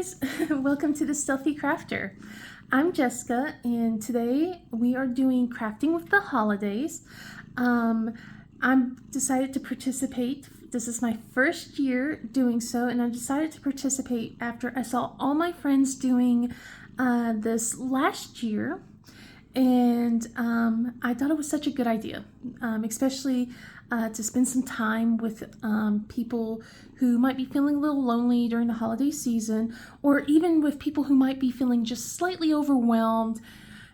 guys, welcome to the Stealthy Crafter. I'm Jessica and today we are doing crafting with the holidays. I'm decided to participate. This is my first year doing so, and I decided to participate after I saw all my friends doing this last year. And I thought it was such a good idea, especially to spend some time with people who might be feeling a little lonely during the holiday season, or even with people who might be feeling just slightly overwhelmed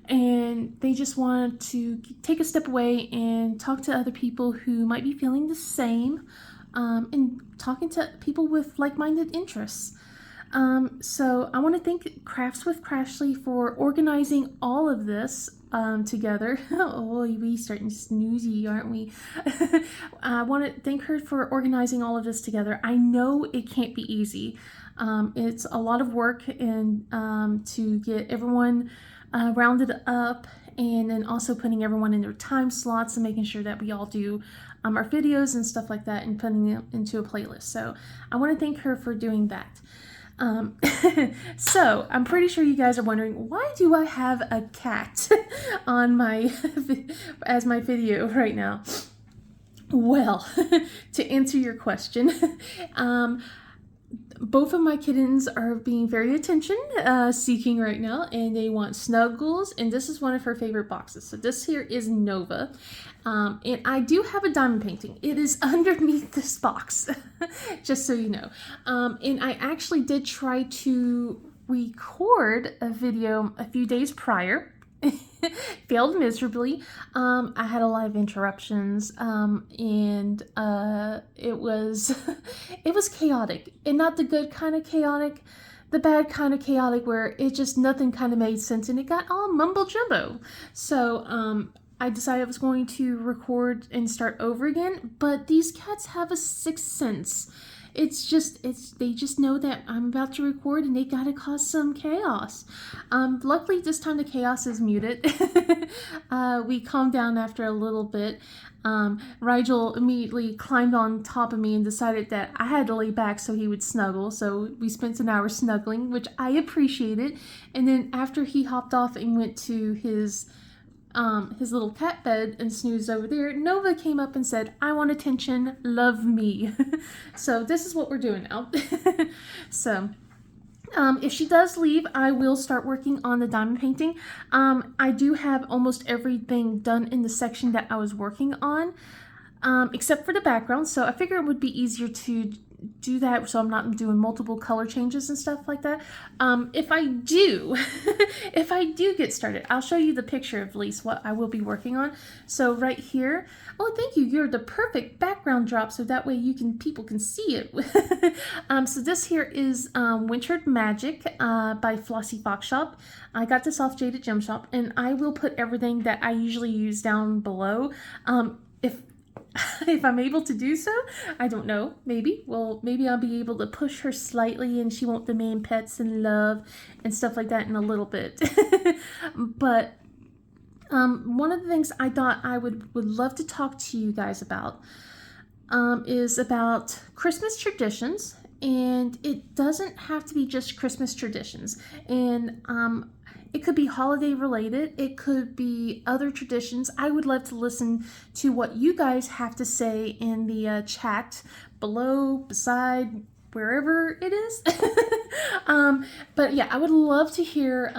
and they just want to take a step away and talk to other people who might be feeling the same, and talking to people with like-minded interests. So I want to thank Crafts with Crashly for organizing all of this together. Oh, we starting snoozy, aren't we? I want to thank her for organizing all of this together. I know it can't be easy. It's a lot of work and to get everyone rounded up, and then also putting everyone in their time slots and making sure that we all do our videos and stuff like that and putting it into a playlist. So I want to thank her for doing that. So I'm pretty sure you guys are wondering, why do I have a cat on my as my video right now? Well, to answer your question, both of my kittens are being very attention seeking right now, and they want snuggles, and this is one of her favorite boxes. So this here is Nova, and I do have a diamond painting. It is underneath this box, just so you know. And I actually did try to record a video a few days prior. Failed miserably. I had a lot of interruptions, and it was it was chaotic, and not the good kind of chaotic, the bad kind of chaotic where it just nothing kind of made sense and it got all mumbo jumbo. So I decided I was going to record and start over again, but these cats have a sixth sense. They just know that I'm about to record and they gotta cause some chaos. Luckily this time the chaos is muted. We calmed down after a little bit. Rigel immediately climbed on top of me and decided that I had to lay back so he would snuggle. So we spent an hour snuggling, which I appreciated. And then after he hopped off and went to his little cat bed and snoozed over there, Nova came up and said, "I want attention, love me." So this is what we're doing now. So if she does leave, I will start working on the diamond painting. I do have almost everything done in the section that I was working on, except for the background. So I figure it would be easier to do that so I'm not doing multiple color changes and stuff like that. If I do if I do get started, I'll show you the picture of at least what I will be working on. So right here, oh thank you, you're the perfect background drop so that way people can see it. So this here is Wintered Magic by Flossy Fox Shop. I got this off Jaded Gem Shop, and I will put everything that I usually use down below. If I'm able to do so, I don't know, maybe. Well, maybe I'll be able to push her slightly and she won't demand pets and love and stuff like that in a little bit. But one of the things I thought I would love to talk to you guys about is about Christmas traditions. And it doesn't have to be just Christmas traditions. And it could be holiday related. It could be other traditions. I would love to listen to what you guys have to say in the chat below, beside, wherever it is. But yeah, I would love to hear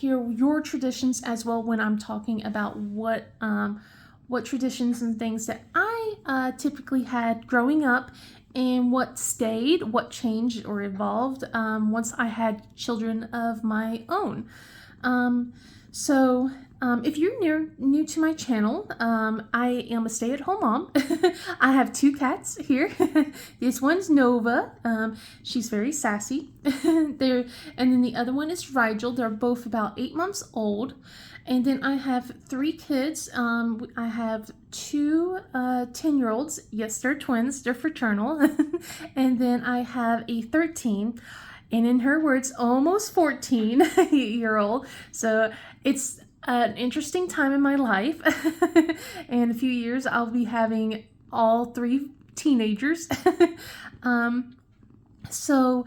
your traditions as well when I'm talking about what traditions and things that I typically had growing up, and what stayed, what changed or evolved once I had children of my own. If you're new to my channel, I am a stay-at-home mom. I have two cats here. This one's Nova. She's very sassy. And then the other one is Rigel. They're both about 8 months old. And then I have 3 kids. I have 2 10-year-olds. Yes, they're twins. They're fraternal. And then I have a 13, and in her words, almost 14-year-old. So it's an interesting time in my life. In a few years, I'll be having all 3 teenagers. So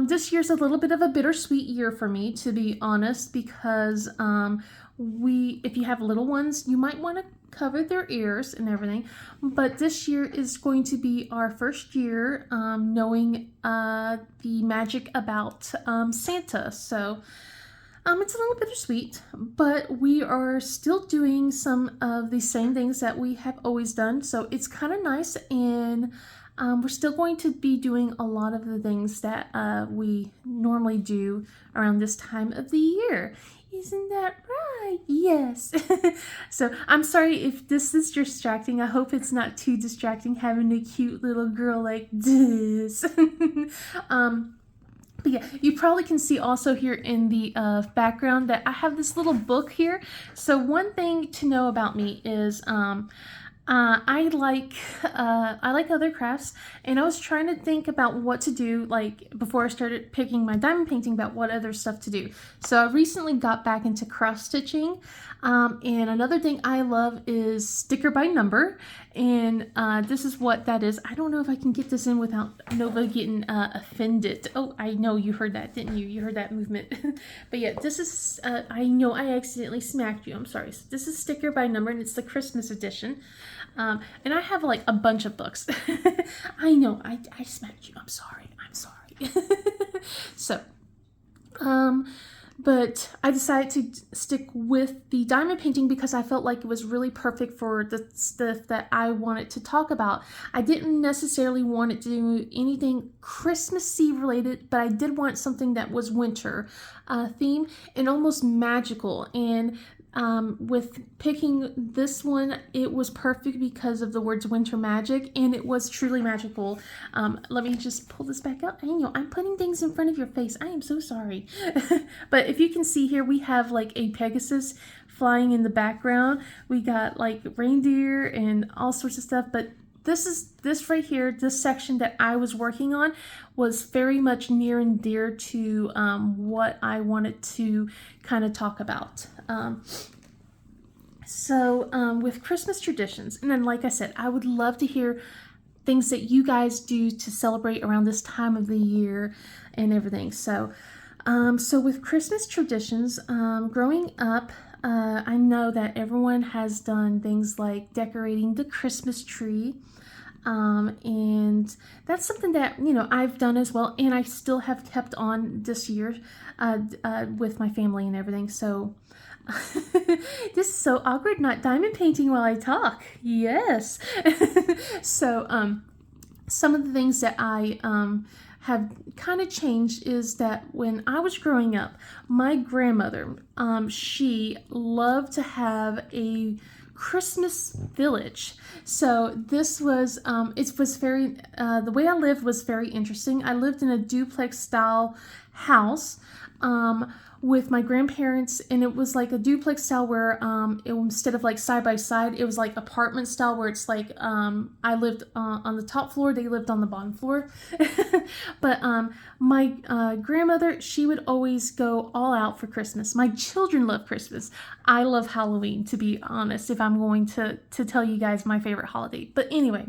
This year's a little bit of a bittersweet year for me, to be honest, because if you have little ones, you might want to cover their ears and everything. But this year is going to be our first year knowing the magic about Santa. So it's a little bittersweet, but we are still doing some of the same things that we have always done. So it's kind of nice, and we're still going to be doing a lot of the things that we normally do around this time of the year. Isn't that right? Yes. So I'm sorry if this is distracting. I hope it's not too distracting having a cute little girl like this. But yeah, you probably can see also here in the background that I have this little book here. So one thing to know about me is I like other crafts, and I was trying to think about what to do, like before I started picking my diamond painting, about what other stuff to do. So I recently got back into cross stitching, and another thing I love is sticker by number, and this is what that is. I don't know if I can get this in without Nova getting offended. Oh, I know you heard that, didn't you? You heard that movement. But yeah, this is, I know I accidentally smacked you. I'm sorry. So this is sticker by number, and it's the Christmas edition. And I have like a bunch of books. I know, I smacked you. I'm sorry. So, but I decided to stick with the diamond painting because I felt like it was really perfect for the stuff that I wanted to talk about. I didn't necessarily want it to do anything Christmassy related, but I did want something that was winter theme and almost magical. And with picking this one, it was perfect because of the words winter magic, and it was truly magical. Let me just pull this back up. I know I'm putting things in front of your face. I am so sorry. But if you can see here, we have like a Pegasus flying in the background. We got like reindeer and all sorts of stuff, but this right here, this section that I was working on was very much near and dear to what I wanted to kind of talk about. With Christmas traditions, and then like I said, I would love to hear things that you guys do to celebrate around this time of the year and everything. So with Christmas traditions, growing up, I know that everyone has done things like decorating the Christmas tree. And that's something that, you know, I've done as well, and I still have kept on this year with my family and everything. So this is so awkward, not diamond painting while I talk. Yes. So some of the things that I have kind of changed is that when I was growing up, my grandmother, she loved to have a Christmas village. So this was, it was very, the way I lived was very interesting. I lived in a duplex style house with my grandparents, and it was like a duplex style where instead of like side by side, it was like apartment style where it's like I lived on the top floor, they lived on the bottom floor. But my grandmother, she would always go all out for Christmas. My children love Christmas. I love Halloween, to be honest, if I'm going to tell you guys my favorite holiday. But anyway,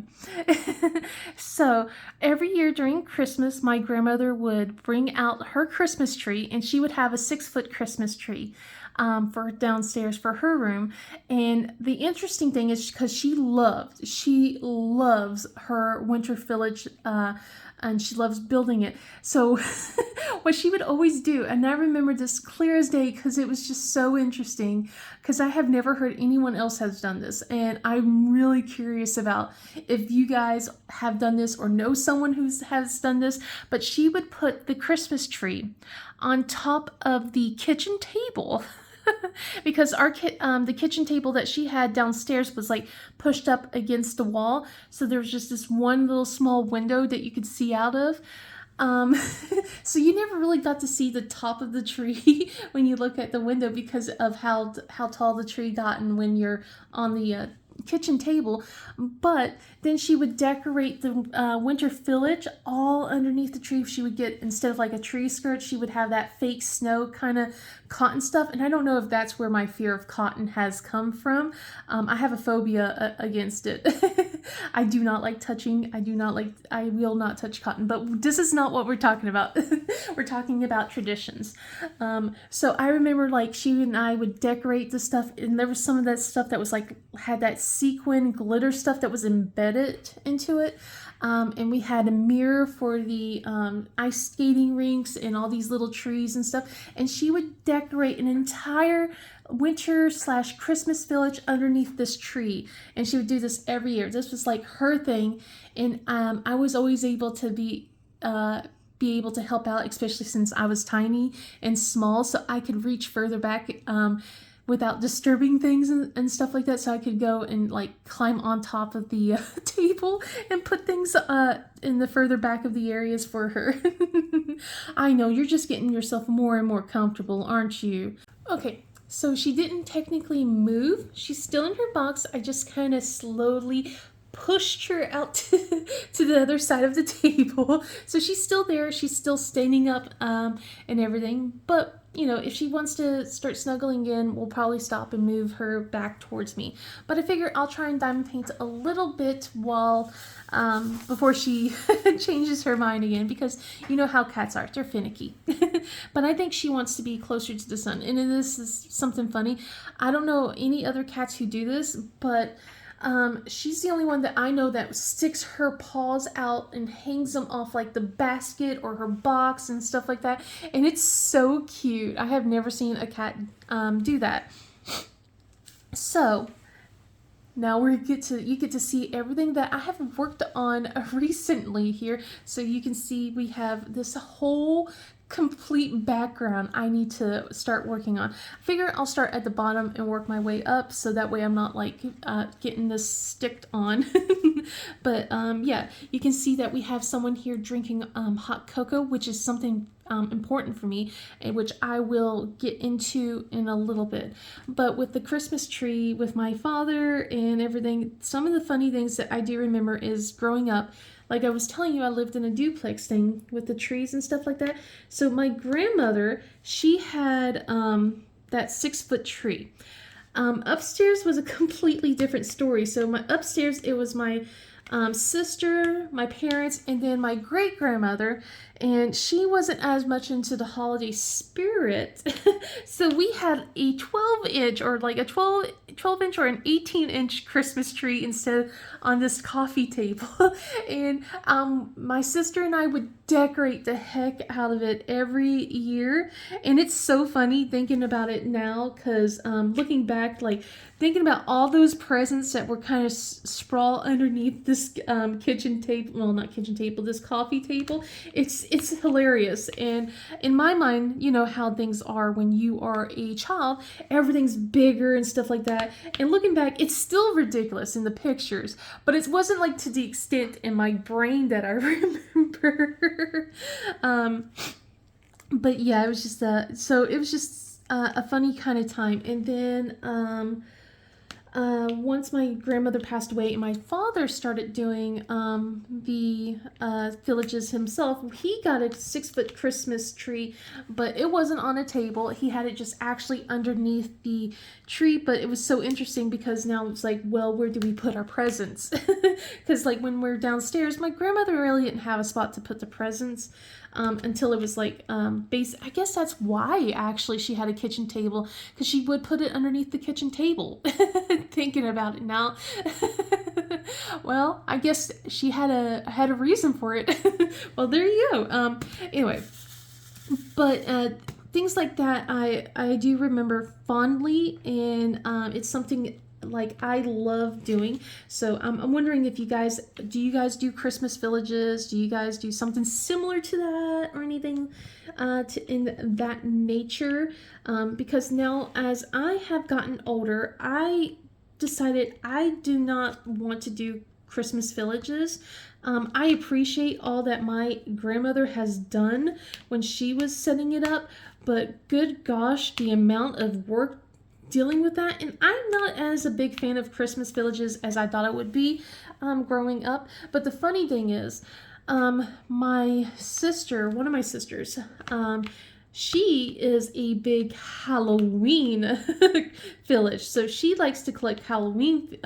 so every year during Christmas, my grandmother would bring out her Christmas tree, and she would have a 6-foot Christmas tree for downstairs for her room. And the interesting thing is because she loves her winter village, and she loves building it. So what she would always do, and I remember this clear as day because it was just so interesting, because I have never heard anyone else has done this, and I'm really curious about if you guys have done this or know someone who has done this. But she would put the Christmas tree on top of the kitchen table. Because the kitchen table that she had downstairs was like pushed up against the wall, so there was just this one little small window that you could see out of. So you never really got to see the top of the tree when you look at the window because of how tall the tree got and when you're on the kitchen table. But then she would decorate the winter village all underneath the tree. She would get, instead of like a tree skirt, she would have that fake snow kind of cotton stuff. And I don't know if that's where my fear of cotton has come from. I have a phobia against it. I do not like touching. I will not touch cotton, but this is not what we're talking about. We're talking about traditions. So I remember like she and I would decorate the stuff, and there was some of that stuff that was like, had that sequin glitter stuff that was embedded into it. And we had a mirror for the ice skating rinks and all these little trees and stuff. And she would decorate an entire winter/Christmas village underneath this tree. And she would do this every year. This was like her thing. And I was always able to be able to help out, especially since I was tiny and small, so I could reach further back without disturbing things and stuff like that. So I could go and like climb on top of the table and put things in the further back of the areas for her. I know, you're just getting yourself more and more comfortable, aren't you? Okay, so she didn't technically move. She's still in her box. I just kind of slowly pushed her out to the other side of the table. So she's still there. She's still standing up and everything. But, you know, if she wants to start snuggling in, we'll probably stop and move her back towards me. But I figure I'll try and diamond paint a little bit while before she changes her mind again, because you know how cats are. They're finicky. But I think she wants to be closer to the sun. And this is something funny. I don't know any other cats who do this, but she's the only one that I know that sticks her paws out and hangs them off like the basket or her box and stuff like that. And it's so cute. I have never seen a cat do that. So now you get to see everything that I have worked on recently here. So you can see we have this whole complete background I need to start working on. I figure I'll start at the bottom and work my way up, so that way I'm not like getting this sticked on. But yeah, you can see that we have someone here drinking hot cocoa, which is something important for me, which I will get into in a little bit. But with the Christmas tree, with my father and everything, some of the funny things that I do remember is growing up. Like I was telling you, I lived in a duplex thing with the trees and stuff like that. So my grandmother, she had that 6-foot tree. Upstairs was a completely different story. So my upstairs, it was my sister, my parents, and then my great-grandmother, and she wasn't as much into the holiday spirit. So we had a 12-inch or like a 12-inch or an 18-inch Christmas tree instead on this coffee table. And my sister and I would decorate the heck out of it every year. And it's so funny thinking about it now, because looking back, like thinking about all those presents that were kind of sprawl underneath this kitchen table, well, not kitchen table, this coffee table, it's hilarious. And in my mind, you know how things are when you are a child, everything's bigger and stuff like that. And looking back, it's still ridiculous in the pictures, but it wasn't like to the extent in my brain that I remember. But yeah, it was just so it was just a funny kind of time. And then once my grandmother passed away and my father started doing the villages himself, he got a 6-foot Christmas tree, but it wasn't on a table. He had it just actually underneath the tree. But it was so interesting because now it's like, well, where do we put our presents? Because like when we're downstairs, my grandmother really didn't have a spot to put the presents. Until it was like I guess that's why actually she had a kitchen table, because she would put it underneath the kitchen table. Thinking about it now. Well, I guess she had a reason for it. Well, there you go. Anyway, but things like that I do remember fondly, and it's something like I love doing. So I'm wondering if you guys do Christmas villages? Do you guys do something similar to that or anything in that nature? Because now as I have gotten older, I decided I do not want to do Christmas villages. I appreciate all that my grandmother has done when she was setting it up, but good gosh, the amount of work dealing with that. And I'm not as a big fan of Christmas villages as I thought I would be growing up. But the funny thing is, one of my sisters, she is a big Halloween village. So she likes to collect Halloween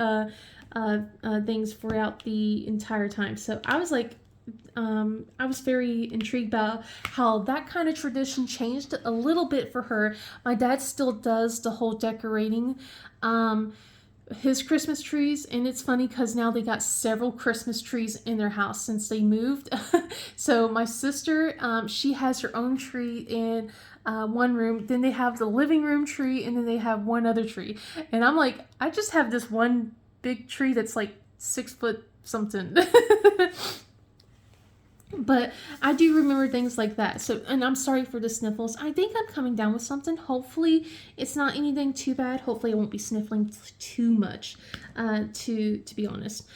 things throughout the entire time. So I was like, I was very intrigued about how that kind of tradition changed a little bit for her. My dad still does the whole decorating. His Christmas trees, and it's funny because now they got several Christmas trees in their house since they moved. So my sister, she has her own tree in one room, then they have the living room tree, and then they have one other tree, and I'm like, I just have this one big tree that's like 6 foot something. But I do remember things like that. So, and I'm sorry for the sniffles. I think I'm coming down with something. Hopefully, it's not anything too bad. Hopefully, I won't be sniffling too much, to be honest.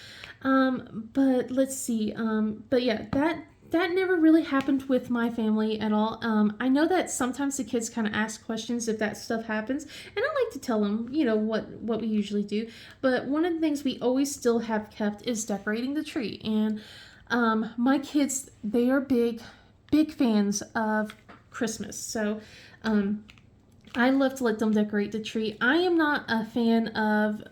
But let's see. But yeah, that never really happened with my family at all. I know that sometimes the kids kind of ask questions if that stuff happens, and I like to tell them, what we usually do. But one of the things we always still have kept is decorating the tree. And my kids, they are big fans of Christmas. So I love to let them decorate the tree. I am not a fan of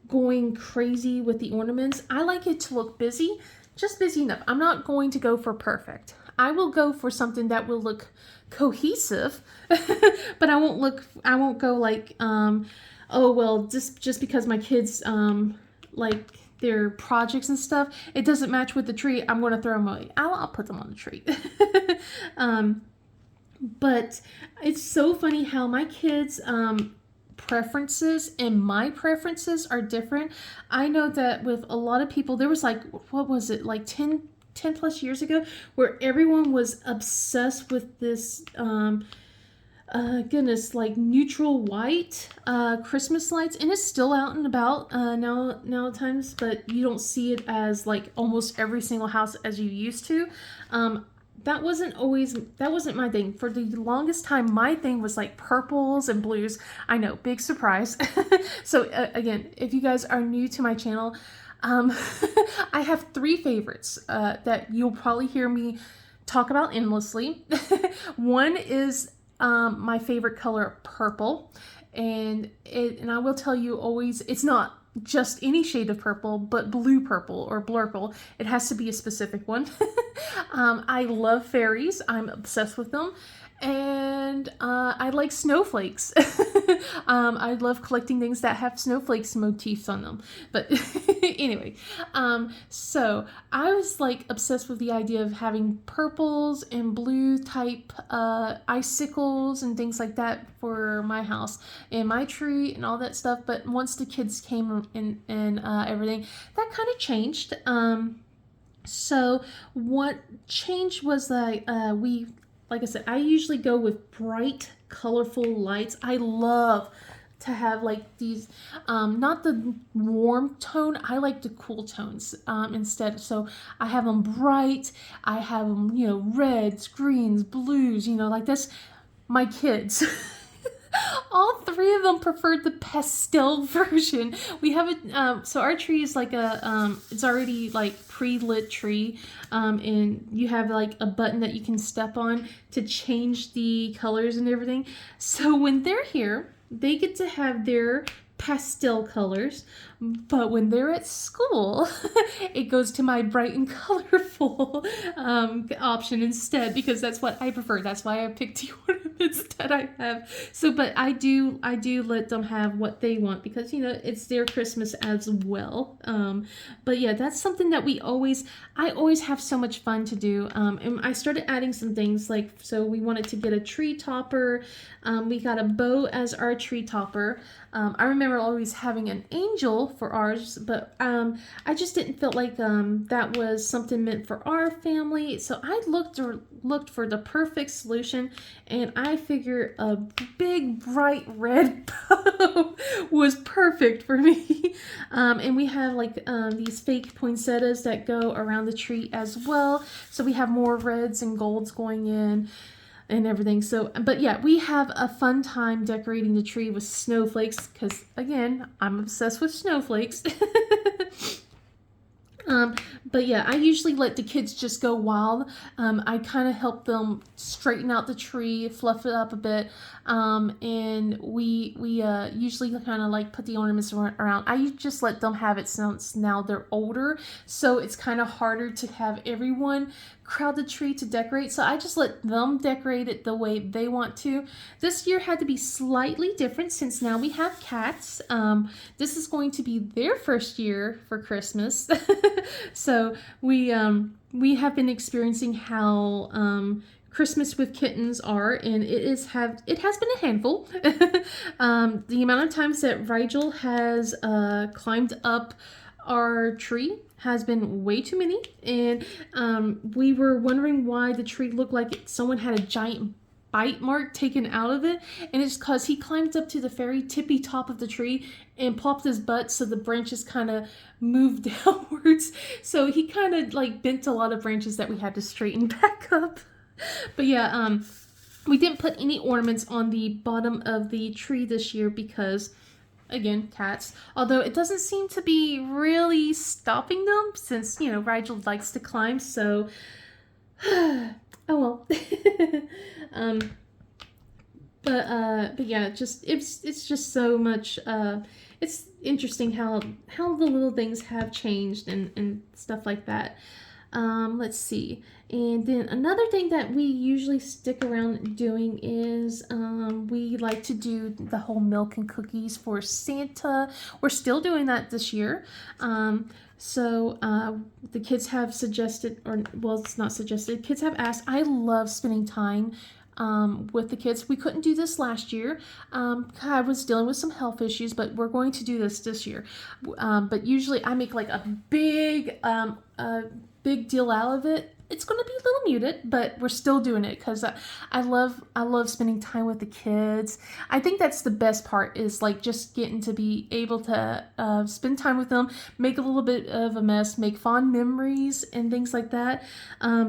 going crazy with the ornaments. I like it to look busy, just busy enough. I'm not going to go for perfect. I will go for something that will look cohesive, but I won't go like, oh, well, just because my kids like their projects and stuff, it doesn't match with the tree, I'm going to throw them away. I'll put them on the tree. But it's so funny how my kids' preferences and my preferences are different. I know that with a lot of people, there was like, what was it, like 10 plus years ago, where everyone was obsessed with this goodness, like neutral white Christmas lights, and it's still out and about now times, but you don't see it as like almost every single house as you used to. That wasn't my thing. For the longest time, my thing was like purples and blues. I know, big surprise. So again, if you guys are new to my channel, I have 3 favorites that you'll probably hear me talk about endlessly. One is my favorite color, purple, and I will tell you always, it's not just any shade of purple, but blue purple or blurple. It has to be a specific one. I love fairies. I'm obsessed with them. And I like snowflakes. I love collecting things that have snowflakes motifs on them. But anyway, so I was like obsessed with the idea of having purples and blue type icicles and things like that for my house and my tree and all that stuff. But once the kids came and everything, that kind of changed. So what changed was that like I said, I usually go with bright, colorful lights. I love to have like these, not the warm tone, I like the cool tones instead. So I have them bright, I have them, reds, greens, blues, like that's my kids. All 3 of them preferred the pastel version. We have it, so our tree is like it's already like pre-lit tree, and you have like a button that you can step on to change the colors and everything. So when they're here, they get to have their pastel colors, but when they're at school, it goes to my bright and colorful option instead, because that's what I prefer. That's why I picked the ornaments that I have. So, but I do let them have what they want, because it's their Christmas as well. But yeah, that's something that I always have so much fun to do. And I started adding some things, like, so we wanted to get a tree topper. We got a bow as our tree topper. I remember always having an angel for ours, but I just didn't feel like that was something meant for our family. So I looked for the perfect solution, and I figured a big bright red bow was perfect for me. And we have like these fake poinsettias that go around the tree as well. So we have more reds and golds going in and everything. So, but yeah, we have a fun time decorating the tree with snowflakes, because again, I'm obsessed with snowflakes. But yeah, I usually let the kids just go wild. I kind of help them straighten out the tree, fluff it up a bit, and we usually kind of like put the ornaments around. I just let them have it since now they're older, so it's kind of harder to have everyone crowd the tree to decorate. So I just let them decorate it the way they want to. This year had to be slightly different since now we have cats. This is going to be their first year for Christmas. So we have been experiencing how Christmas with kittens are, and it has been a handful. The amount of times that Rigel has climbed up our tree has been way too many, and we were wondering why the tree looked like someone had a giant bite mark taken out of it, and it's because he climbed up to the very tippy top of the tree and plopped his butt so the branches kind of moved downwards, so he kind of like bent a lot of branches that we had to straighten back up. But yeah, we didn't put any ornaments on the bottom of the tree this year because, again, cats. Although it doesn't seem to be really stopping them since, you know, Rigel likes to climb, so oh well. But yeah, just it's just so much. It's interesting how the little things have changed and stuff like that. Let's see. And then another thing that we usually stick around doing is we like to do the whole milk and cookies for Santa. We're still doing that this year. So the kids have suggested, or well, it's not suggested, kids have asked. I love spending time with the kids. We couldn't do this last year. I was dealing with some health issues, but we're going to do this year. But usually I make like a big deal out of it. It's going to be a little muted, but we're still doing it because I love spending time with the kids. I think that's the best part, is like just getting to be able to spend time with them, make a little bit of a mess, make fond memories and things like that.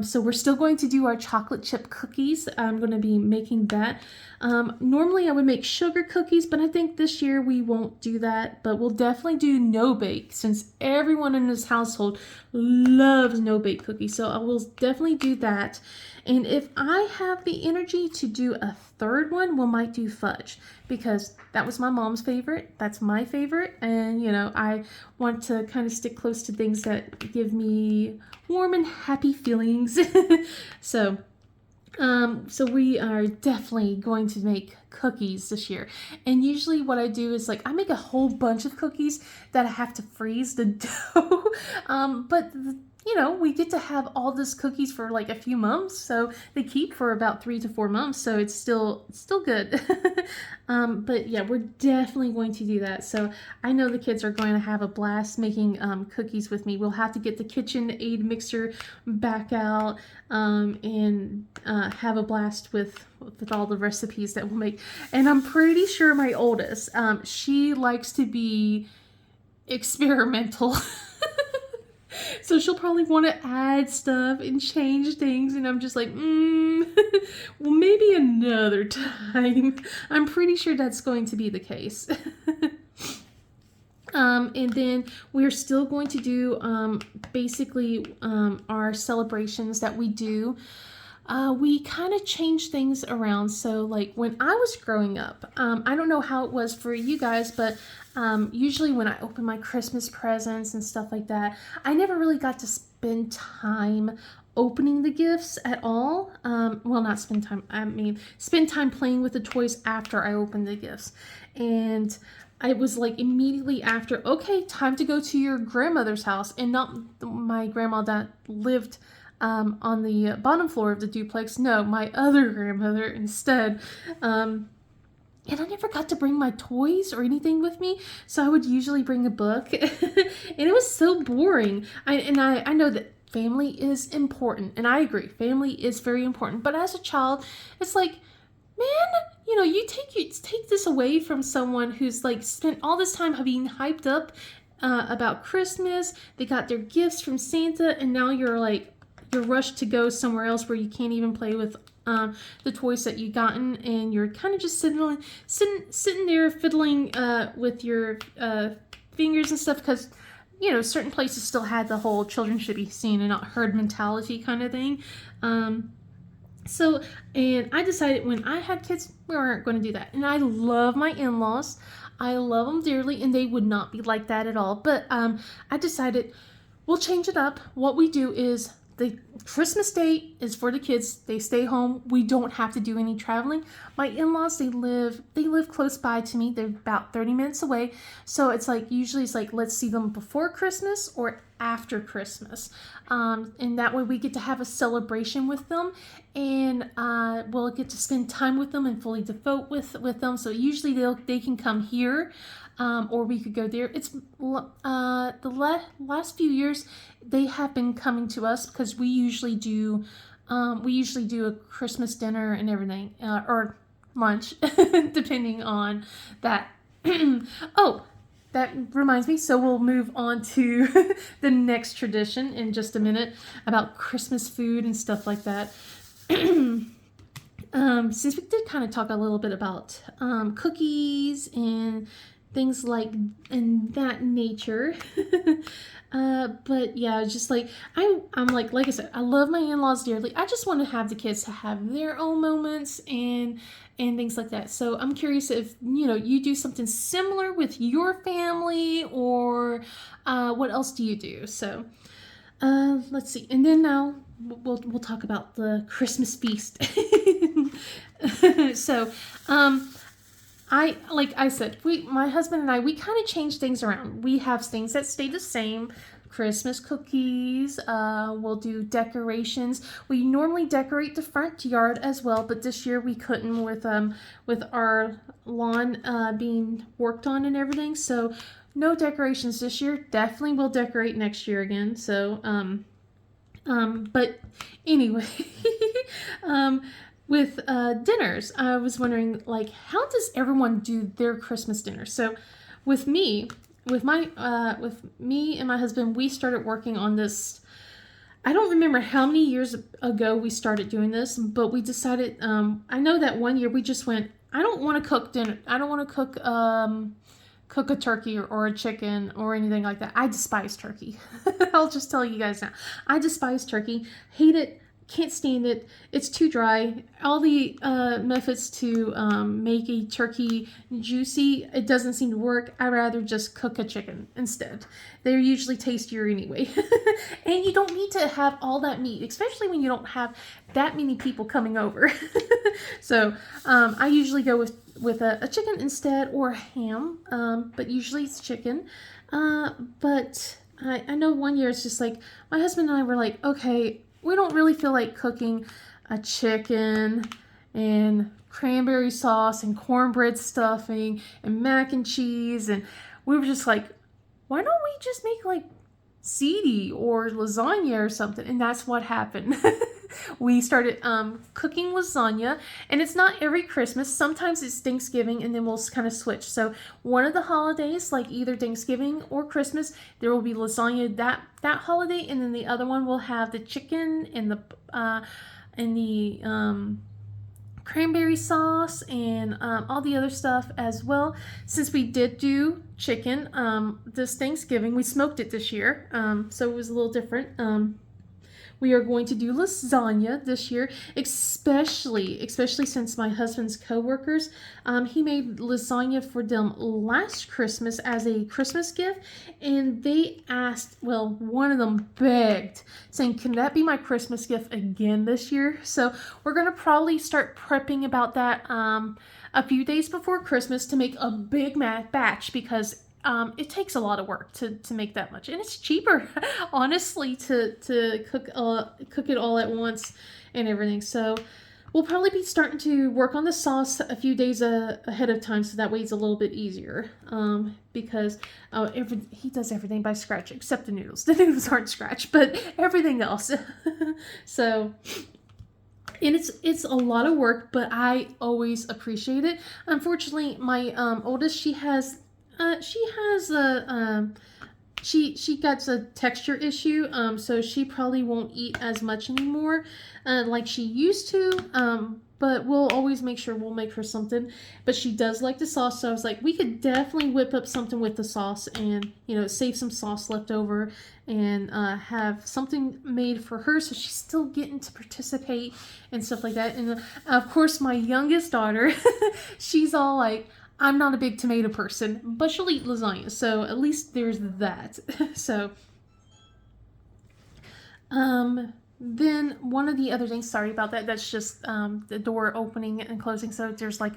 So we're still going to do our chocolate chip cookies. I'm going to be making that. Normally I would make sugar cookies, but I think this year we won't do that, but we'll definitely do no-bake since everyone in this household loves no-bake cookies. So I will definitely do that. And if I have the energy to do a third one, we might do fudge, because that was my mom's favorite. That's my favorite. And, you know, I want to kind of stick close to things that give me warm and happy feelings. So we are definitely going to make cookies this year. And usually what I do is like I make a whole bunch of cookies that I have to freeze the dough. You know, we get to have all this cookies for like a few months, so they keep for about 3 to 4 months, so it's still good. But yeah, we're definitely going to do that. So I know the kids are going to have a blast making cookies with me. We'll have to get the KitchenAid mixer back out and have a blast with all the recipes that we'll make. And I'm pretty sure my oldest, she likes to be experimental. So she'll probably want to add stuff and change things, and I'm just like, well, maybe another time. I'm pretty sure that's going to be the case. And then we're still going to do basically our celebrations that we do. We kind of change things around. So like when I was growing up, I don't know how it was for you guys, but usually when I open my Christmas presents and stuff like that, I never really got to spend time opening the gifts at all. Well, not spend time, I mean spend time playing with the toys after I opened the gifts. And I was like immediately after, okay, time to go to your grandmother's house, and not my grandma that lived on the bottom floor of the duplex. No, my other grandmother instead. And I never got to bring my toys or anything with me, so I would usually bring a book. And it was so boring. I know that family is important, and I agree, family is very important. But as a child, it's like, man, you know, you take this away from someone who's like spent all this time being hyped up about Christmas. They got their gifts from Santa, and now you're rushed to go somewhere else where you can't even play with the toys that you gotten, and you're kind of just sitting there fiddling with your fingers and stuff, because certain places still had the whole children should be seen and not heard mentality kind of thing. So, and I decided when I had kids, we weren't going to do that. And I love my in-laws. I love them dearly, and they would not be like that at all. But I decided we'll change it up. What we do is the Christmas Day is for the kids. They stay home. We don't have to do any traveling. My in-laws, they live close by to me. They're about 30 minutes away. So it's like, usually it's like, let's see them before Christmas or after Christmas. And that way we get to have a celebration with them, and we'll get to spend time with them and fully devote with them. So usually they can come here, or we could go there. It's the last few years they have been coming to us because we usually do a Christmas dinner and everything, or lunch, depending on that. Oh, that reminds me, so we'll move on to the next tradition in just a minute about Christmas food and stuff like that. Since we did kind of talk a little bit about cookies and things like in that nature. But yeah, just like I'm like I said, I love my in-laws dearly. I just want to have the kids to have their own moments and things like that. So I'm curious if you do something similar with your family, or what else do you do? So let's see, and then now we'll talk about the Christmas feast. So like I said, my husband and I, we kind of change things around. We have things that stay the same. Christmas cookies, we'll do decorations. We normally decorate the front yard as well, but this year we couldn't with our lawn being worked on and everything. So no decorations this year. Definitely will decorate next year again. So but anyway, with dinners, I was wondering, like, how does everyone do their Christmas dinner? So with me and my husband, we started working on this. I don't remember how many years ago we started doing this, but we decided, I know that one year we just went, I don't want to cook dinner. I don't want to cook a turkey or a chicken or anything like that. I despise turkey. I'll just tell you guys now. I despise turkey. Hate it. Can't stand it. It's too dry. All the methods to make a turkey juicy, it doesn't seem to work. I'd rather just cook a chicken instead. They're usually tastier anyway. And you don't need to have all that meat, especially when you don't have that many people coming over. So I usually go with a chicken instead, or a ham, but usually it's chicken. But I know one year it's just like, my husband and I were like, okay, we don't really feel like cooking a chicken and cranberry sauce and cornbread stuffing and mac and cheese. And we were just like, why don't we just make like ziti or lasagna or something? And that's what happened. We started cooking lasagna, and it's not every Christmas. Sometimes it's Thanksgiving, and then we'll kind of switch. So one of the holidays, like either Thanksgiving or Christmas, there will be lasagna that holiday, and then the other one will have the chicken and the cranberry sauce and all the other stuff as well. Since we did do chicken this Thanksgiving, we smoked it this year, so it was a little different. We are going to do lasagna this year, especially since my husband's coworkers, he made lasagna for them last Christmas as a Christmas gift, and they asked, well, one of them begged, saying, can that be my Christmas gift again this year? So we're going to probably start prepping about that a few days before Christmas to make a big batch, because it takes a lot of work to make that much, and it's cheaper, honestly, to cook it all at once and everything. So we'll probably be starting to work on the sauce a few days ahead of time, so that way it's a little bit easier. Because he does everything by scratch except the noodles. The noodles aren't scratch, but everything else. So. And it's a lot of work, but I always appreciate it. Unfortunately, my oldest, she got a texture issue, so she probably won't eat as much anymore, like she used to. but we'll always make sure we'll make her something. But she does like the sauce, so I was like, we could definitely whip up something with the sauce and, save some sauce left over and have something made for her so she's still getting to participate and stuff like that. And of course, my youngest daughter, she's all like, I'm not a big tomato person, but she'll eat lasagna, so at least there's that. So, then one of the other things, sorry about that, that's just the door opening and closing, so there's like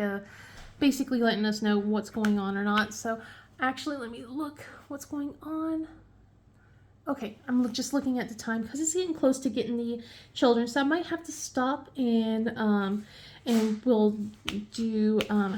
basically letting us know what's going on or not. So actually, let me look what's going on. Okay, I'm just looking at the time because it's getting close to getting the children, so I might have to stop and we'll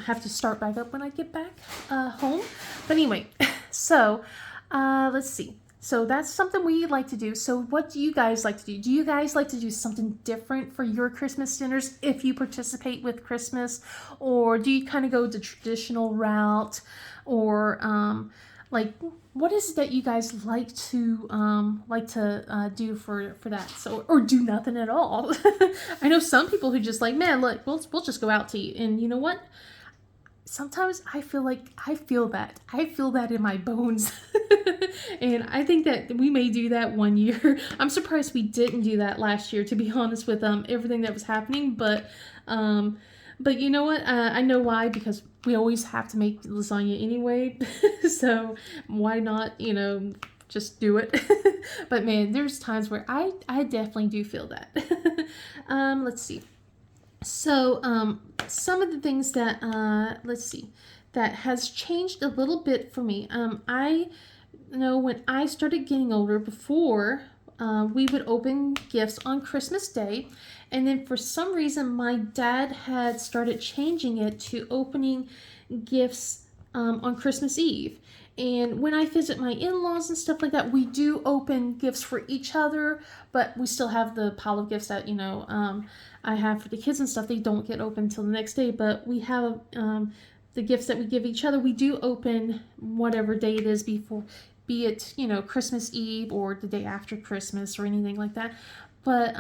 have to start back up when I get back home. But anyway, so let's see. So that's something we like to do. So what do you guys like to do? Do you guys like to do something different for your Christmas dinners if you participate with Christmas? Or do you kind of go the traditional route? Or what is it that you guys like to do for that? So, or do nothing at all. I know some people who just like, man, look, we'll just go out to eat. And you know what? Sometimes I feel that in my bones. And I think that we may do that one year. I'm surprised we didn't do that last year, to be honest, with everything that was happening. But you know what? I know why, because we always have to make lasagna anyway. So why not, just do it. But man, there's times where I definitely do feel that. Let's see. So, some of the things that, that has changed a little bit for me. I know when I started getting older, before, we would open gifts on Christmas Day. And then for some reason, my dad had started changing it to opening gifts on Christmas Eve. And when I visit my in-laws and stuff like that, we do open gifts for each other, but we still have the pile of gifts that, I have for the kids and stuff. They don't get open until the next day, but we have the gifts that we give each other. We do open whatever day it is before, be it, Christmas Eve or the day after Christmas or anything like that. But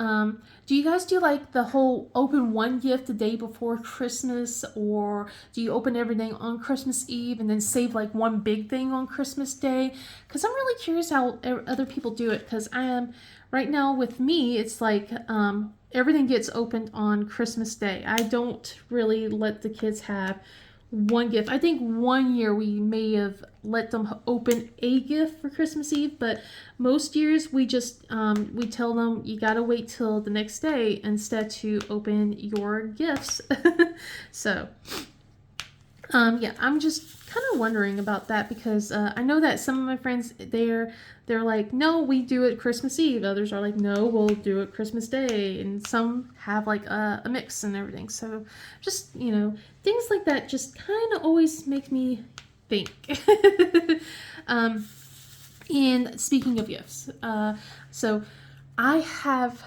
do you guys do like the whole open one gift the day before Christmas, or do you open everything on Christmas Eve and then save like one big thing on Christmas Day? Because I'm really curious how other people do it, because I am right now with me, it's like everything gets opened on Christmas Day. I don't really let the kids have one gift. I think one year we may have let them open a gift for Christmas Eve, but most years we just we tell them you gotta wait till the next day instead to open your gifts. So yeah, I'm just kind of wondering about that, because I know that some of my friends, they're like, no, we do it Christmas Eve. Others are like, no, we'll do it Christmas Day. And some have like a mix and everything. So just, things like that just kind of always make me think. And speaking of gifts, so I have,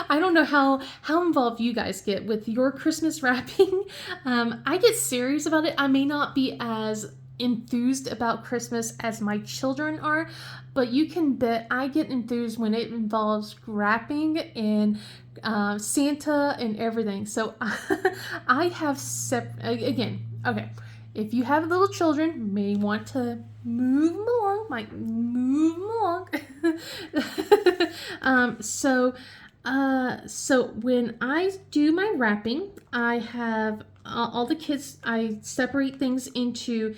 I don't know how involved you guys get with your Christmas wrapping. I get serious about it. I may not be as enthused about Christmas as my children are, but you can bet I get enthused when it involves wrapping and Santa and everything. So I have again, okay. If you have little children, may want to move them along, so when I do my wrapping, I have all the kids, I separate things into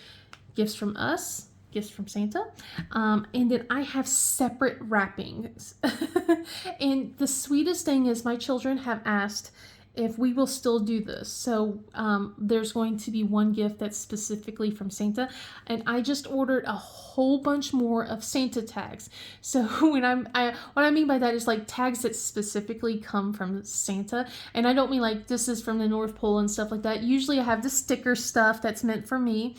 gifts from us, gifts from Santa, and then I have separate wrappings. And the sweetest thing is my children have asked if we will still do this. So there's going to be one gift that's specifically from Santa, and I just ordered a whole bunch more of Santa tags. So what I mean by that is like tags that specifically come from Santa, and I don't mean like this is from the North Pole and stuff like that. Usually I have the sticker stuff that's meant for me.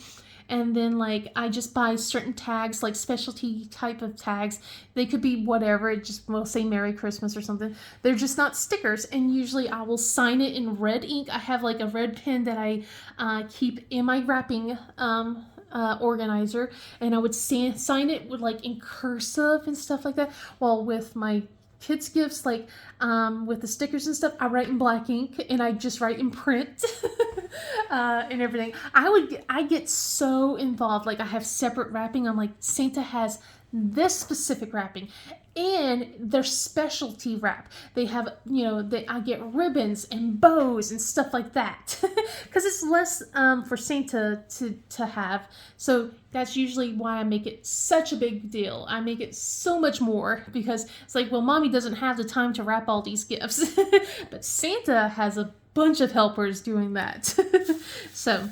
And then like I just buy certain tags, like specialty type of tags. They could be whatever, it just will say Merry Christmas or something. They're just not stickers, and usually I will sign it in red ink. I have like a red pen that I keep in my wrapping organizer, and I would sign it with like in cursive and stuff like that. While with my kids gifts, like with the stickers and stuff, I write in black ink and I just write in print. And everything. I get so involved. Like I have separate wrapping. I'm like, Santa has this specific wrapping and their specialty wrap. They have, I get ribbons and bows and stuff like that because it's less for Santa to have. So that's usually why I make it such a big deal. I make it so much more because it's like, well, mommy doesn't have the time to wrap all these gifts, but Santa has a bunch of helpers doing that. so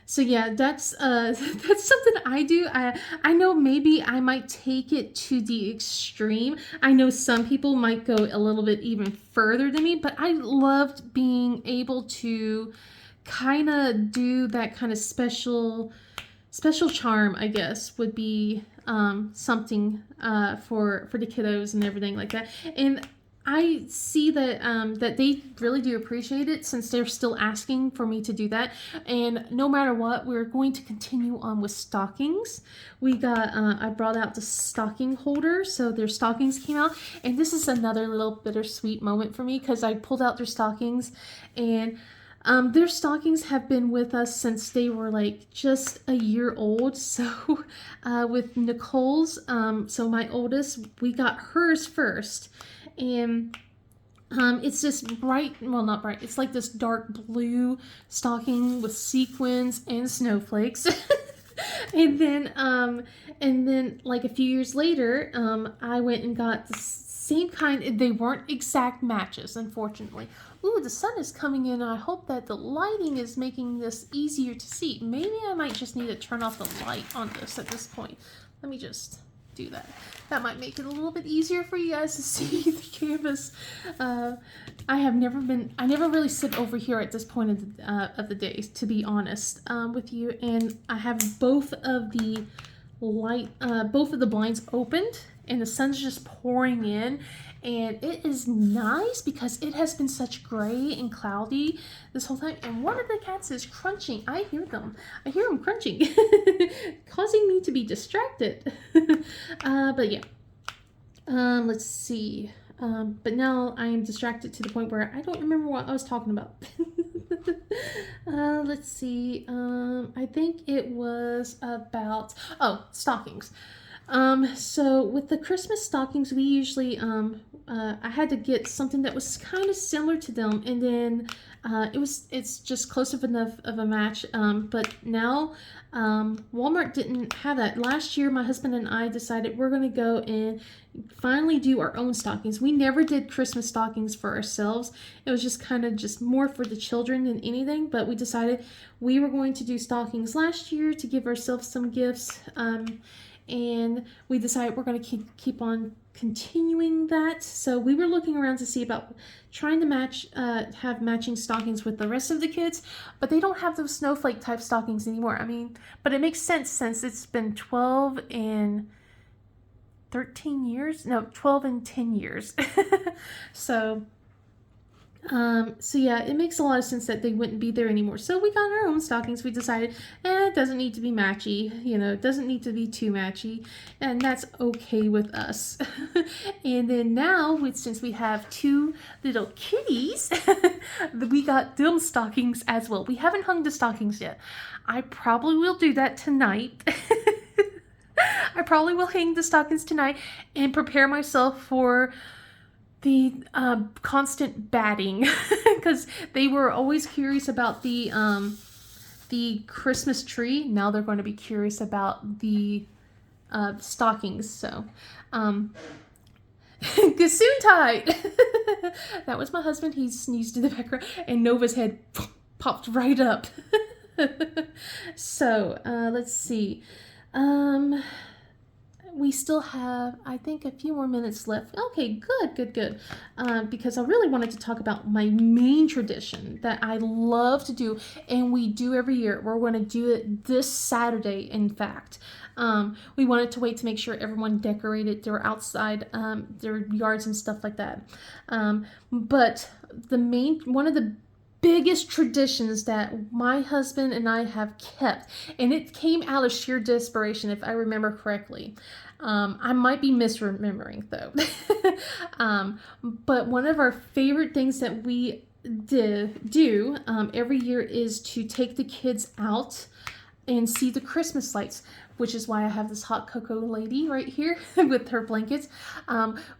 so yeah, that's that's something I do. I know maybe I might take it to the extreme. I know some people might go a little bit even further than me, but I loved being able to kind of do that kind of special charm, I guess, would be something for the kiddos and everything like that. And I see that that they really do appreciate it since they're still asking for me to do that. And no matter what, we're going to continue on with stockings. We got, I brought out the stocking holder, so their stockings came out. And this is another little bittersweet moment for me because I pulled out their stockings and their stockings have been with us since they were like just a year old. So with Nicole's, so my oldest, we got hers first. And it's this bright, well, not bright, it's like this dark blue stocking with sequins and snowflakes. and then like a few years later, I went and got the same kind. They weren't exact matches, unfortunately. Ooh, the sun is coming in. I hope that the lighting is making this easier to see. Maybe I might just need to turn off the light on this at this point. Let me just do that. That might make it a little bit easier for you guys to see the canvas. I never really sit over here at this point of the day, to be honest with you. And I have both of the blinds opened, and the sun's just pouring in. And it is nice because it has been such gray and cloudy this whole time. And one of the cats is crunching. I hear them. I hear them crunching, causing me to be distracted. But yeah, let's see. But now I am distracted to the point where I don't remember what I was talking about. Let's see. I think it was about, stockings. So with the Christmas stockings, we usually, I had to get something that was kind of similar to them, and then it's just close enough of a match. But now Walmart didn't have that. Last year, my husband and I decided we're going to go and finally do our own stockings. We never did Christmas stockings for ourselves. It was just kind of just more for the children than anything. But we decided we were going to do stockings last year to give ourselves some gifts. And we decided we're going to keep on continuing that. So we were looking around to see about trying to have matching stockings with the rest of the kids, but they don't have those snowflake type stockings anymore. I mean, but it makes sense since it's been 12 and 13 years. No, 12 and 10 years. So yeah, it makes a lot of sense that they wouldn't be there anymore. So we got our own stockings. We decided, it doesn't need to be matchy, it doesn't need to be too matchy, and that's okay with us. And then now, since we have two little kitties, we got them stockings as well. We haven't hung the stockings yet. I probably will do that tonight. I probably will hang the stockings tonight and prepare myself for the constant batting because they were always curious about the Christmas tree. Now they're going to be curious about the stockings. So Gesundheit. That was my husband. He sneezed in the background and Nova's head popped right up. So let's see. We still have, I think, a few more minutes left. Okay, good. Because I really wanted to talk about my main tradition that I love to do, and we do every year. We're going to do it this Saturday, in fact. We wanted to wait to make sure everyone decorated their outside, their yards and stuff like that. But one of the biggest traditions that my husband and I have kept, and it came out of sheer desperation, if I remember correctly. I might be misremembering though. But one of our favorite things that we do every year is to take the kids out and see the Christmas lights, which is why I have this hot cocoa lady right here with her blankets.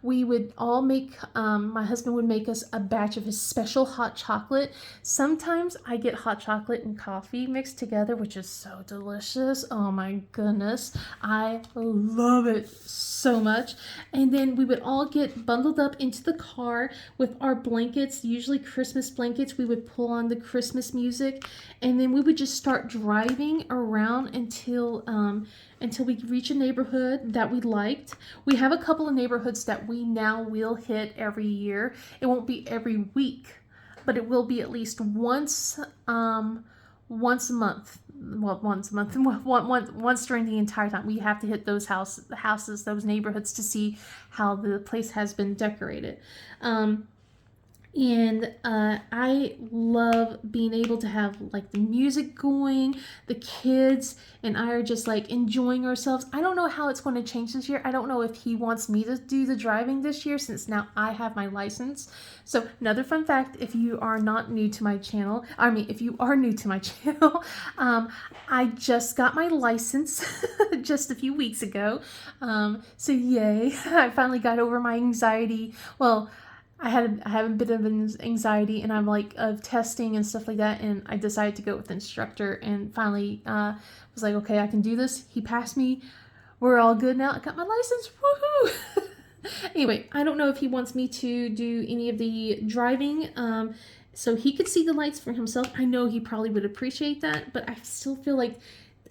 We would all make, my husband would make us a batch of his special hot chocolate. Sometimes I get hot chocolate and coffee mixed together, which is so delicious. Oh my goodness. I love it so much. And then we would all get bundled up into the car with our blankets, usually Christmas blankets. We would pull on the Christmas music, and then we would just start driving around until we reach a neighborhood that we liked. We have a couple of neighborhoods that we now will hit every year. It won't be every week, but it will be at least once a month. Well, once a month, once during the entire time. We have to hit those houses, those neighborhoods, to see how the place has been decorated. And I love being able to have like the music going. The kids and I are just like enjoying ourselves. I don't know how it's going to change this year. I don't know if he wants me to do the driving this year, since now I have my license. So another fun fact, if you are not new to my channel, if you are new to my channel, I just got my license just a few weeks ago. So yay, I finally got over my anxiety. Well, I had a bit of anxiety, and I'm like, of testing and stuff like that, and I decided to go with the instructor, and finally was like, okay, I can do this. He passed me. We're all good now. I got my license. Woohoo! Anyway, I don't know if he wants me to do any of the driving, so he could see the lights for himself. I know he probably would appreciate that, but I still feel like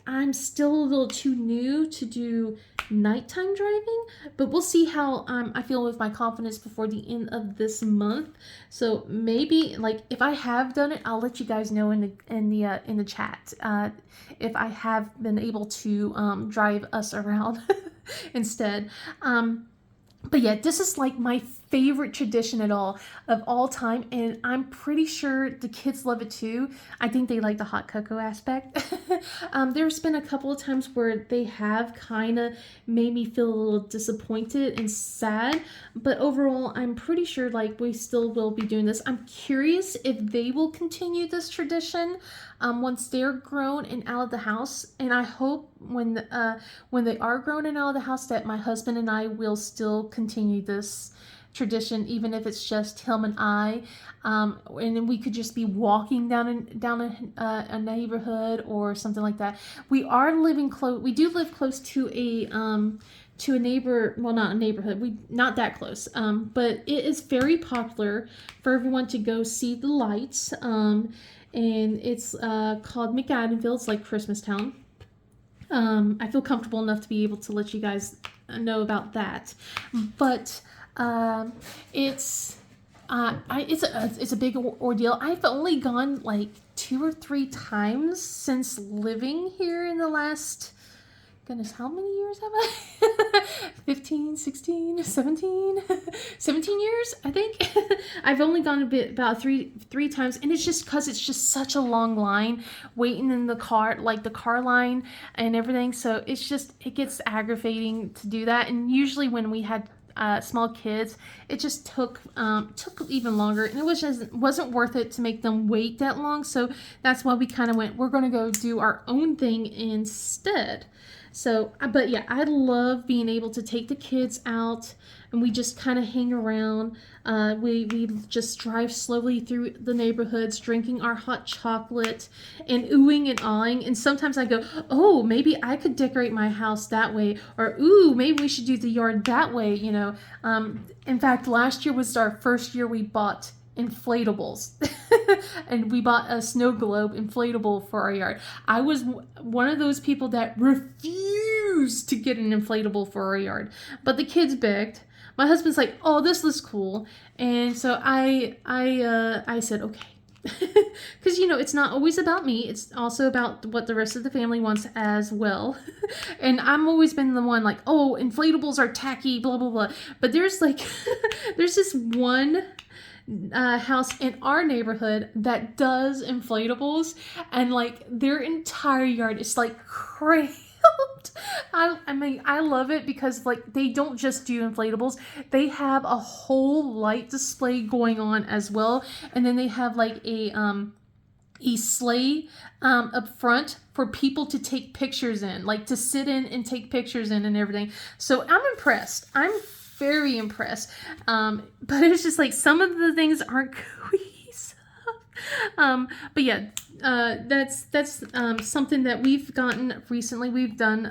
I'm still a little too new to do nighttime driving, but we'll see how I feel with my confidence before the end of this month. So maybe, like, if I have done it, I'll let you guys know in the chat if I have been able to drive us around instead. But yeah, this is like my favorite tradition of all time, and I'm pretty sure the kids love it too. I think they like the hot cocoa aspect. There's been a couple of times where they have kind of made me feel a little disappointed and sad, but overall, I'm pretty sure like we still will be doing this. I'm curious if they will continue this tradition once they're grown and out of the house, and I hope when they are grown and out of the house that my husband and I will still continue this tradition, even if it's just him and I, and then we could just be walking down a neighborhood or something like that. We are living close. We do live close to a neighbor. Well, not a neighborhood. We not that close. But it is very popular for everyone to go see the lights. And it's called McAdenville. It's like Christmastown. I feel comfortable enough to be able to let you guys know about that, but it's a big ordeal. I've only gone like 2 or 3 times since living here in the last, goodness, how many years have I? 15, 16, 17, 17 years, I think. I've only gone about three times, and it's just because it's just such a long line waiting in the car, like the car line and everything. So it gets aggravating to do that. And usually when we had small kids, it just took even longer, and it wasn't worth it to make them wait that long. So that's why we kind of went, we're going to go do our own thing instead. So, but yeah, I love being able to take the kids out and we just kind of hang around. We just drive slowly through the neighborhoods, drinking our hot chocolate and oohing and awing. And sometimes I go, oh, maybe I could decorate my house that way, or ooh, maybe we should do the yard that way. You know, in fact, last year was our first year we bought inflatables and we bought a snow globe inflatable for our yard. I was one of those people that refused to get an inflatable for our yard, but the kids begged. My husband's like, oh, this looks cool, and so I said okay. Because, you know, it's not always about me. It's also about what the rest of the family wants as well. And I'm always been the one like, oh, inflatables are tacky, blah, blah, blah. But there's like, there's this one house in our neighborhood that does inflatables, and like their entire yard is like crammed. I mean, I love it because like they don't just do inflatables, they have a whole light display going on as well, and then they have like a sleigh up front for people to take pictures in, like to sit in and take pictures in and everything. So I'm impressed. I'm very impressed. But it's just like some of the things aren't gooey. But yeah, that's something that we've gotten recently. We've done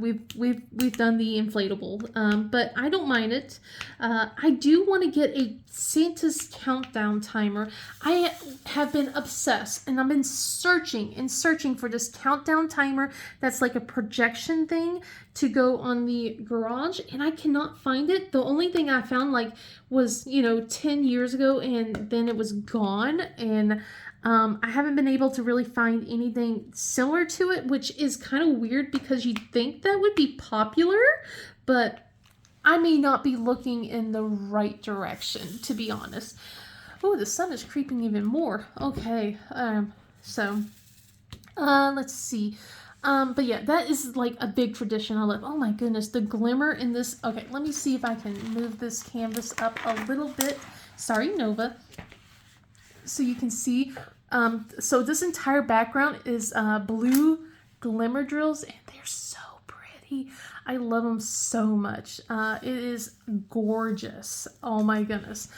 we've done the inflatable, but I don't mind it. I do want to get a Santa's countdown timer. I have been obsessed, and I've been searching and searching for this countdown timer that's like a projection thing to go on the garage, and I cannot find it. The only thing I found like was 10 years ago, and then it was gone, and I haven't been able to really find anything similar to it, which is kind of weird because you'd think that would be popular, but I may not be looking in the right direction, to be honest. Oh, the sun is creeping even more. Okay, let's see. But yeah, that is like a big tradition I love. Oh my goodness, the glimmer in this. Okay, let me see if I can move this canvas up a little bit. Sorry, Nova. So you can see, so this entire background is blue glimmer drills, and they're so pretty. I love them so much. It is gorgeous. Oh my goodness.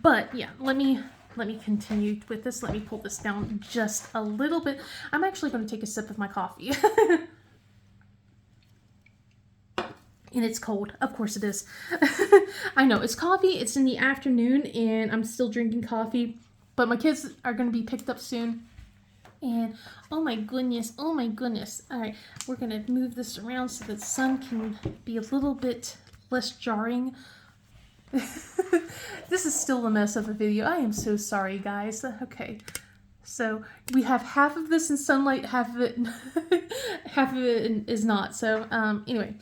But yeah, let me continue with this. Let me pull this down just a little bit. I'm actually going to take a sip of my coffee. And it's cold. Of course it is. I know, it's coffee. It's in the afternoon, and I'm still drinking coffee. But my kids are going to be picked up soon. And oh my goodness. All right, we're going to move this around so that the sun can be a little bit less jarring. This is still a mess of a video. I am so sorry, guys. Okay. So we have half of this in sunlight, half of it is not. So anyway.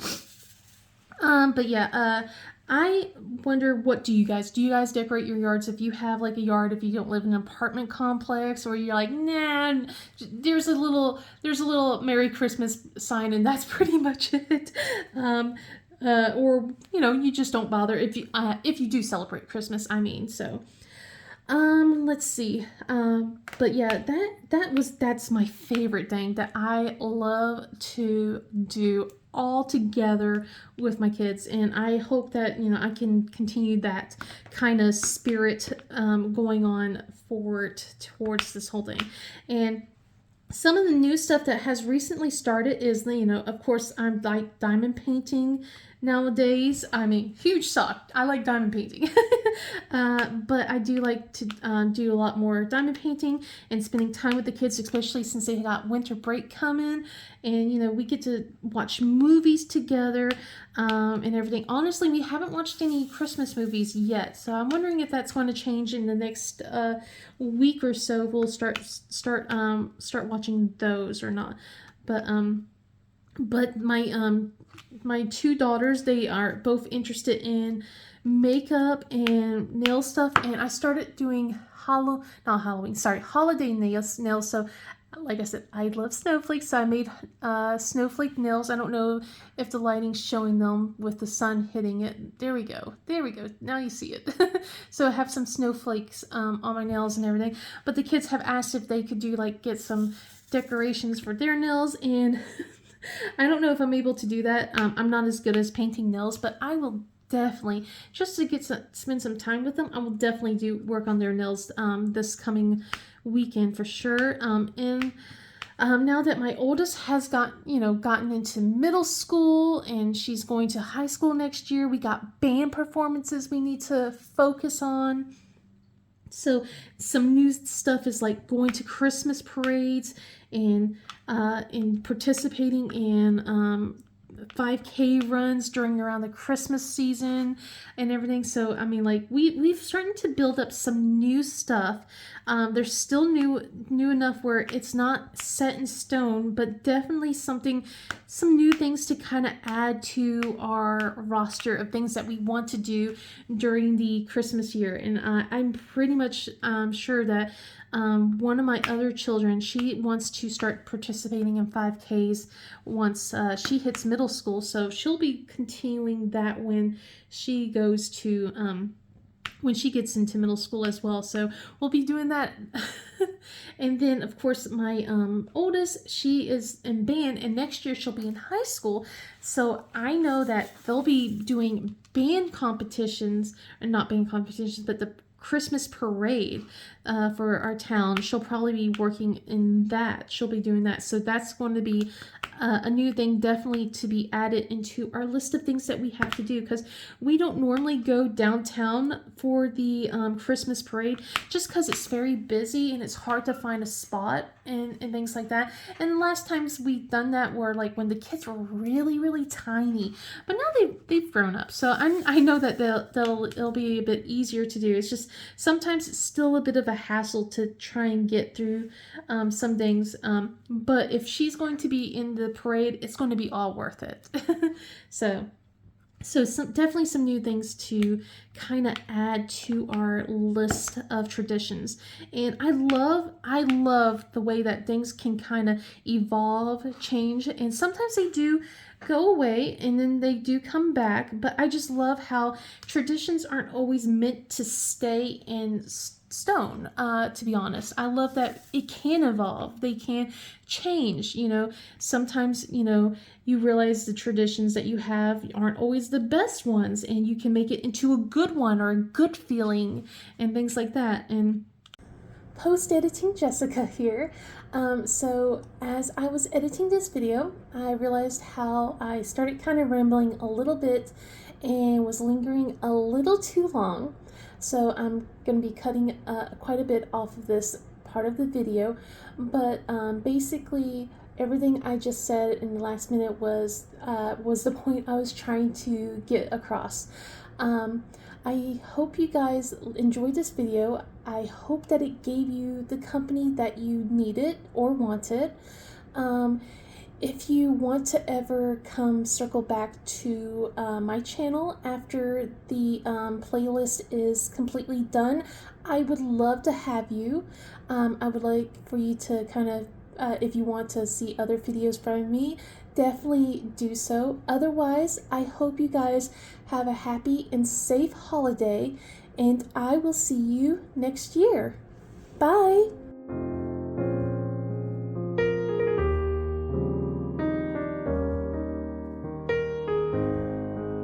But yeah, I wonder, what do you guys decorate your yards? If you have like a yard, if you don't live in an apartment complex, or you're like, nah, there's a little Merry Christmas sign, and that's pretty much it. Or you just don't bother if you do celebrate Christmas, I mean. So let's see. But yeah, that's my favorite thing that I love to do all together with my kids, and I hope that I can continue that kind of spirit going on forward towards this whole thing. And some of the new stuff that has recently started is, of course, I'm like diamond painting nowadays. I mean, huge sock. I like diamond painting. But I do like to do a lot more diamond painting and spending time with the kids, especially since they got winter break coming. And, we get to watch movies together and everything. Honestly, we haven't watched any Christmas movies yet. So I'm wondering if that's going to change in the next week or so. We'll start watching those or not. But my two daughters, they are both interested in makeup and nail stuff, and I started doing holiday nails. So like I said, I love snowflakes, so I made snowflake nails. I don't know if the lighting's showing them with the sun hitting it. There we go. Now you see it. So I have some snowflakes on my nails and everything. But the kids have asked if they could get some decorations for their nails, and I don't know if I'm able to do that. I'm not as good as painting nails, but I will definitely, just to spend some time with them, I will definitely work on their nails this coming weekend for sure. And now that my oldest has gotten into middle school, and she's going to high school next year, we got band performances we need to focus on. So some new stuff is like going to Christmas parades and participating in 5K runs during around the Christmas season and everything. So I mean, like we've started to build up some new stuff. They're still new enough where it's not set in stone, but definitely some new things to kind of add to our roster of things that we want to do during the Christmas year. And I'm pretty much sure that one of my other children, she wants to start participating in 5Ks once she hits middle school. So she'll be continuing that when she goes to when she gets into middle school as well. So we'll be doing that. And then of course my oldest, she is in band, and next year she'll be in high school. So I know that they'll be doing band competitions, or not band competitions, but the Christmas parade for our town. She'll probably be working in that. She'll be doing that. So that's going to be a new thing definitely to be added into our list of things that we have to do, because we don't normally go downtown for the Christmas parade just because it's very busy and it's hard to find a spot and things like that. And the last times we've done that were like when the kids were really tiny, but now they've grown up, so I know that it'll be a bit easier to do. It's just sometimes it's still a bit of a hassle to try and get through some things, but if she's going to be in the parade, it's going to be all worth it. so definitely some new things to kind of add to our list of traditions. And I love the way that things can kind of evolve, change, and sometimes they do go away and then they do come back. But I just love how traditions aren't always meant to stay in stone, to be honest. I love that it can evolve, they can change. Sometimes you realize the traditions that you have aren't always the best ones, and you can make it into a good one or a good feeling and things like that. And post-editing Jessica here. So as I was editing this video, I realized how I started kind of rambling a little bit and was lingering a little too long. So I'm going to be cutting quite a bit off of this part of the video, but basically everything I just said in the last minute was the point I was trying to get across. I hope you guys enjoyed this video. I hope that it gave you the company that you needed or wanted. If you want to ever come circle back to my channel after the playlist is completely done, I would love to have you. I would like for you to kind of, if you want to see other videos from me, definitely do so. Otherwise, I hope you guys have a happy and safe holiday, and I will see you next year. Bye!